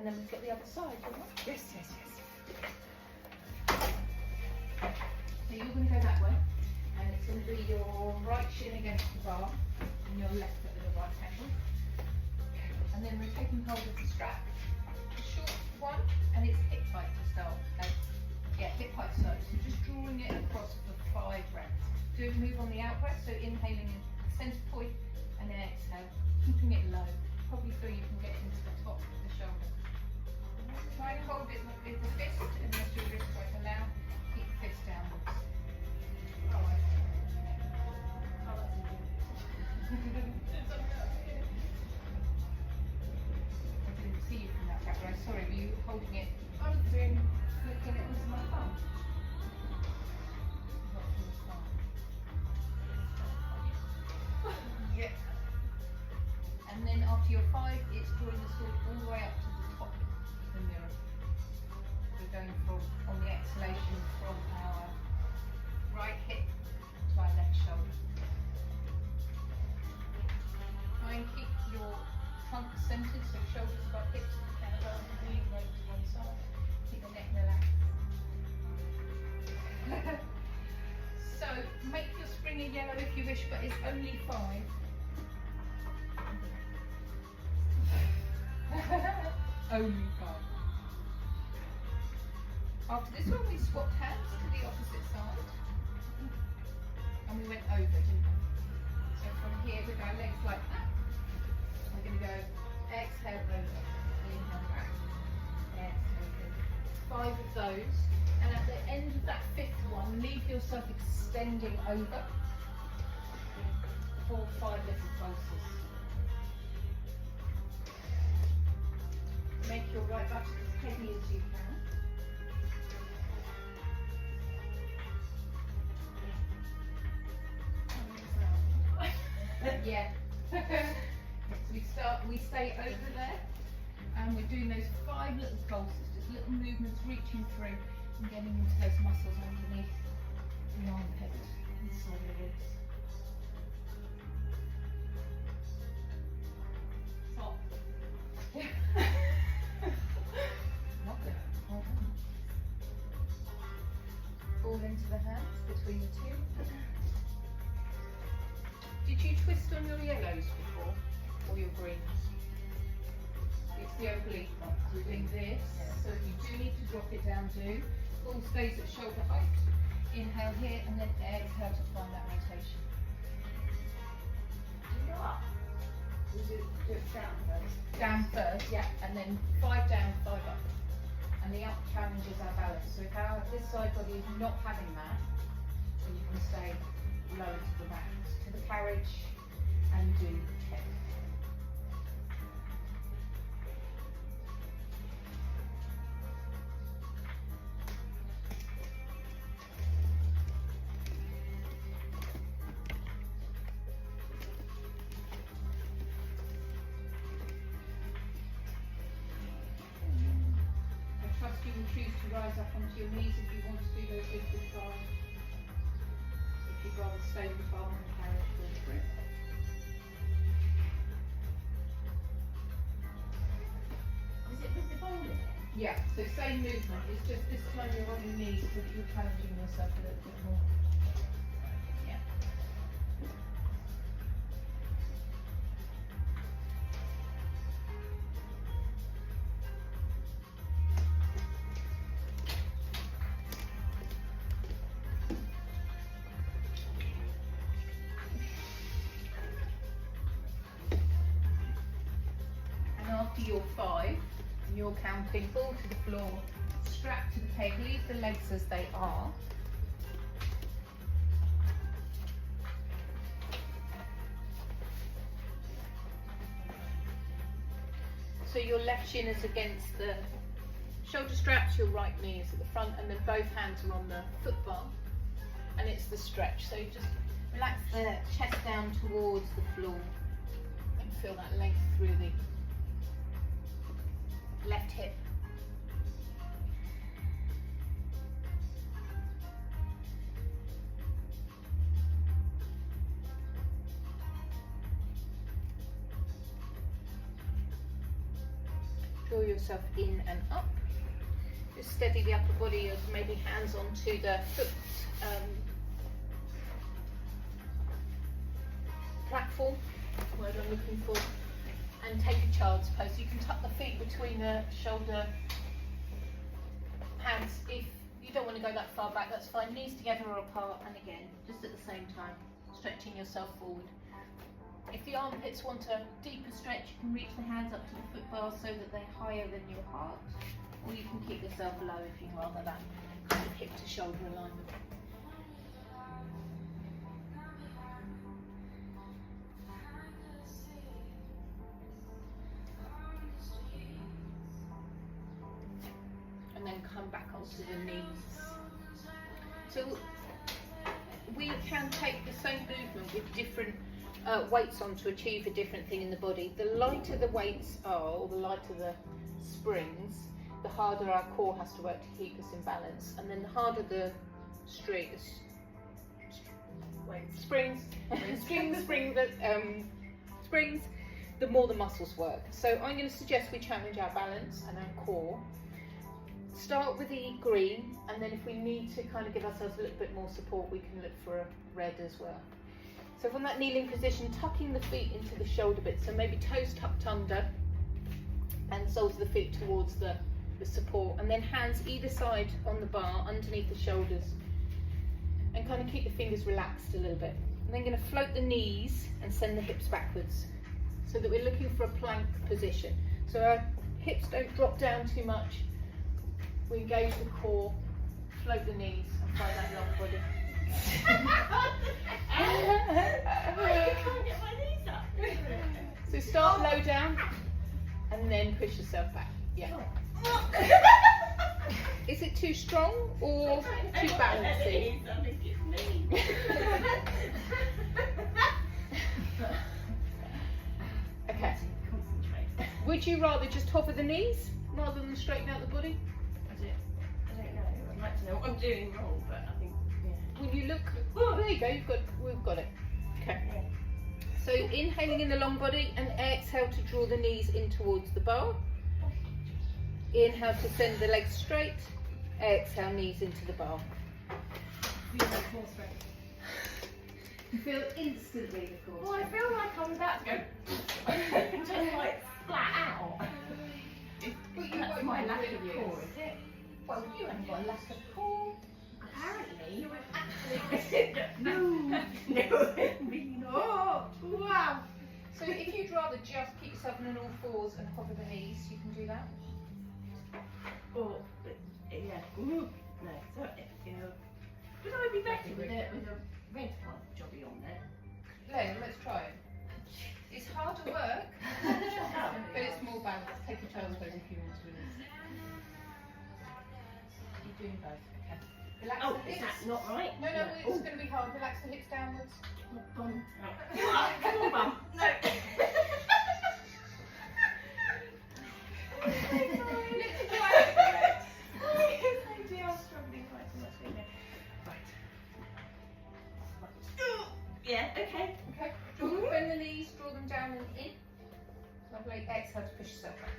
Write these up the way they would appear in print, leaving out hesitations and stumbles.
And then we get the other side, all right? Yes, yes, yes. So you're going to go that way, and it's going to be your right shin against the bar, and your left foot at the right angle. And then we're taking hold of the strap, the short one, and it's hip height to start. Yeah, hip height to start. So just drawing it across for 5 reps. Do a move on the out breath, so inhaling in centre point, and then exhale, keeping it low. Probably feel you can get into the top of the shoulder. Try and hold it with the fist, unless your wrist won't allow. Keep the fist downwards. Oh, I didn't see you from that back row. Sorry, were you holding it? I was doing flicking it with my thumb. Not from the thumb. Yeah. And then after your 5, it's drawing the sword all the way up to the top of the mirror. We're going from, on the exhalation, from our right hip to our left shoulder. Try and keep your trunk centered, so shoulders above hips, and really weight to one side. Keep the neck relaxed. So make your spring a yellow if you wish, but it's only 5. Only 5. After this one, we swapped hands to the opposite side, and we went over, didn't we? So from here, with our legs like that, we're going to go exhale over, inhale back, exhale over. 5 of those, and at the end of that 5th one, leave yourself extending over for 5 little pulses. Make your right butt as heavy as you can. Yeah. We stay over there, and we're doing those 5 little pulses, just little movements reaching through and getting into those muscles underneath the armpit, inside the ribs. Stop. Lovely. Well done. Fall into the hands between the 2. Did you twist on your yellows before, or your greens? It's the oblique one. We're doing this, so you do need to drop it down to full stays at shoulder height. Inhale here, and then exhale to find that rotation. Go up. We do it down first. Down first, yeah, and then 5 down, 5 up. And the up challenges our balance. So if this side body is not having that, then you can stay low to the mat, to the carriage, and do 10. I trust you will choose to rise up onto your knees if you want to do those equal thighs. If you'd rather stay with the bar and carriage, go for it. Is it with the bowling? Yeah, so same movement, it's just this time you're on your knees so that you're challenging yourself a little bit more. Yeah. And after your 5, you're counting fall to the floor, strap to the peg, leave the legs as they are. So your left shin is against the shoulder straps, your right knee is at the front, and then both hands are on the foot bar, and it's the stretch. So just relax the chest down towards the floor and feel that length through the left hip. Feel yourself in and up. Just steady the upper body as maybe hands onto the foot platform, word I'm looking for, and take a child's pose. You can tuck the feet between the shoulder pads. If you don't want to go that far back, that's fine. Knees together or apart, and again, just at the same time, stretching yourself forward. If the armpits want a deeper stretch, you can reach the hands up to the foot bar so that they're higher than your heart, or you can keep yourself low if you'd rather that kind of hip to shoulder alignment. And then come back onto the knees. So we can take the same movement with different weights on to achieve a different thing in the body. The lighter the weights are, or the lighter the springs, the harder our core has to work to keep us in balance. And then the harder the springs, the more the muscles work. So I'm going to suggest we challenge our balance and our core. Start with the green, and then if we need to kind of give ourselves a little bit more support, we can look for a red as well. So from that kneeling position, tucking the feet into the shoulder bit, so maybe toes tucked under and soles of the feet towards the support, and then hands either side on the bar underneath the shoulders, and kind of keep the fingers relaxed a little bit. And then going to float the knees and send the hips backwards so that we're looking for a plank position. So our hips don't drop down too much. We engage the core, float the knees, and find that long body. I can't get my knees up. So start low down and then push yourself back. Yeah. Is it too strong or too bouncy? Okay. Would you rather just hover the knees rather than straighten out the body? I don't know. I'd like to know what I'm doing wrong, but I think, yeah. Will you look? Oh, there you go. We've got it. Okay. Yeah. So inhaling in the long body and exhale to draw the knees in towards the bar. Inhale to send the legs straight. Exhale, knees into the bar. You feel instantly the core Well, I feel like I'm about to go just like flat out. But you've That's got my more lack than of you. core, is it? Well, you haven't got a lack of core. Apparently. You would actually. No. Wow. So if you'd rather just keep yourself on all fours and hover the knees, you can do that. Or, yeah. No. So, would I be better with a red one jobby on there? Len, let's try it. It's harder work, but it's more balanced. Take a child's pose if you want to release. You're doing both. Okay. Relax Oh, the is hips. that not right? No, Yeah. it's going to be hard. Relax the hips downwards. Come on, Mum. No. Yeah, okay. Okay. Bend the knees, draw them down and in. Lovely. Exhale to push yourself back.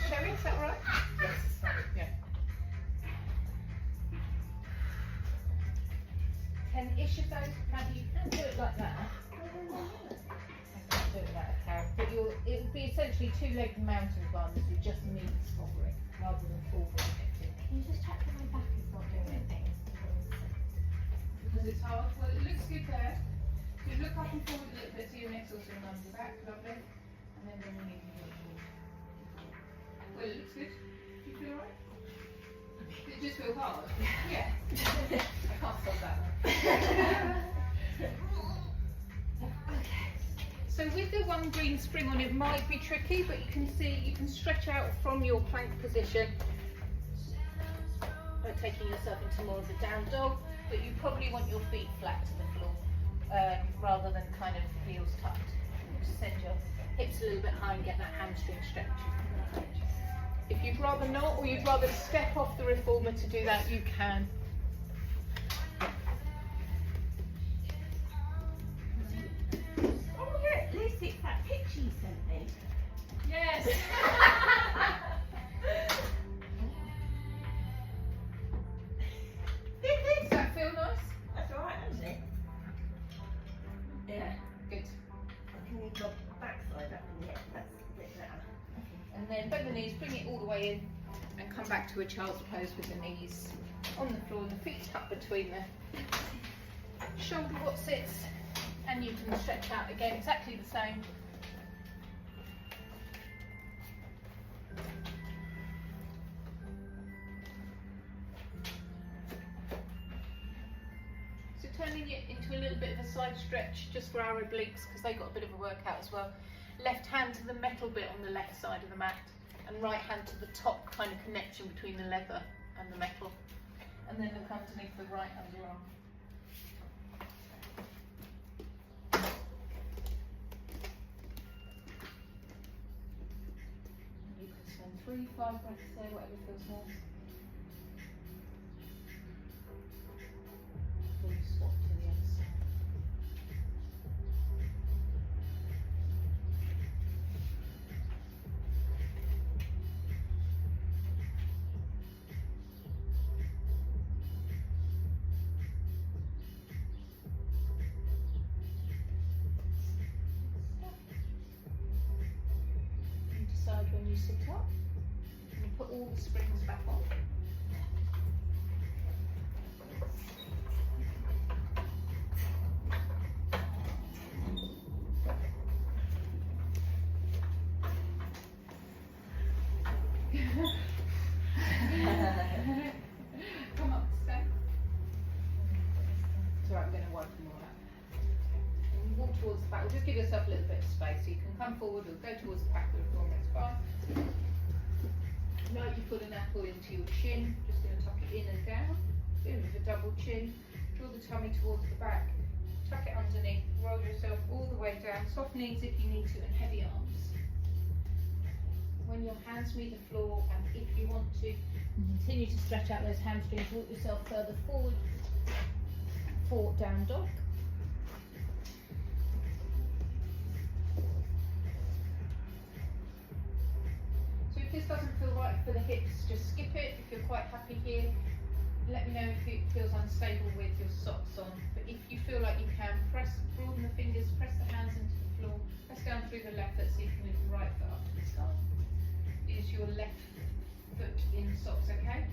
Sherry, is that right? Yes, it's fine. Yeah. 10-ish of those. Maybe you can do it like that. I can't do it without a carrot. But it would be essentially two-legged mountain climbers with just the knees hovering rather than forward. Can you just check that my back is not doing anything? Because it's hard. Well, it looks good there. So look up and forward a little bit so your neck's also in line with the back. Lovely. And then bring the knees forward. Well, it looks good. Do you feel alright? Does it just feel hard? Yeah. I can't stop that one. So with the one green spring on, it might be tricky, but you can see you can stretch out from your plank position by taking yourself into more of a down dog, but you probably want your feet flat to the floor rather than kind of heels tucked. Just send your hips a little bit high and get that hamstring stretch. If you'd rather not, or you'd rather step off the reformer to do that, you can. Oh yeah, at least it then bend the knees, bring it all the way in, and come back to a child's pose with the knees on the floor and the feet tucked between the shoulder sits, and you can stretch out again exactly the same. So turning it into a little bit of a side stretch just for our obliques, because they got a bit of a workout as well. Left hand to the metal bit on the left side of the mat, and right hand to the top kind of connection between the leather and the metal. And then look underneath the right underarm. And you can spend 3-5 breaths there, whatever feels nice. Before you swap to the other side. You decide when you sit up, and you put all the springs back on. Come up, stay. It's alright, I'm going to wipe them all out. And you walk towards the back, just give yourself a little bit of space. So you can come forward or go towards the back of the floor, that's fine. Now you put an apple into your chin, just going to tuck it in and down. Bit of a double chin. Draw the tummy towards the back. Tuck it underneath, roll yourself all the way down. Soft knees if you need to, and heavy arms. When your hands meet the floor, and if you want to, continue to stretch out those hamstrings, walk yourself further forward for down dog. So if this doesn't feel right for the hips, just skip it. If you're quite happy here, let me know if it feels unstable with your socks on. But if you feel like you can, broaden the fingers, press the hands into the floor, press down through the left foot so you can move the right foot up to the side. Is your left foot in socks, okay?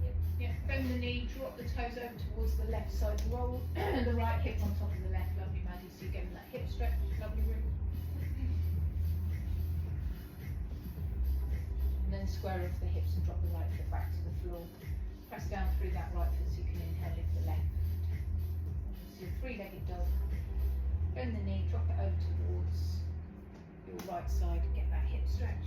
Yep. Yeah. Bend the knee, drop the toes over towards the left side, roll the right hip on top of the left. Lovely, Maddie. So you're getting that hip stretch. Lovely, Ruth. And then square off the hips and drop the right foot back to the floor. Press down through that right foot so you can inhale lift the left. So your three-legged dog. Bend the knee, drop it over towards your right side, get that hip stretch.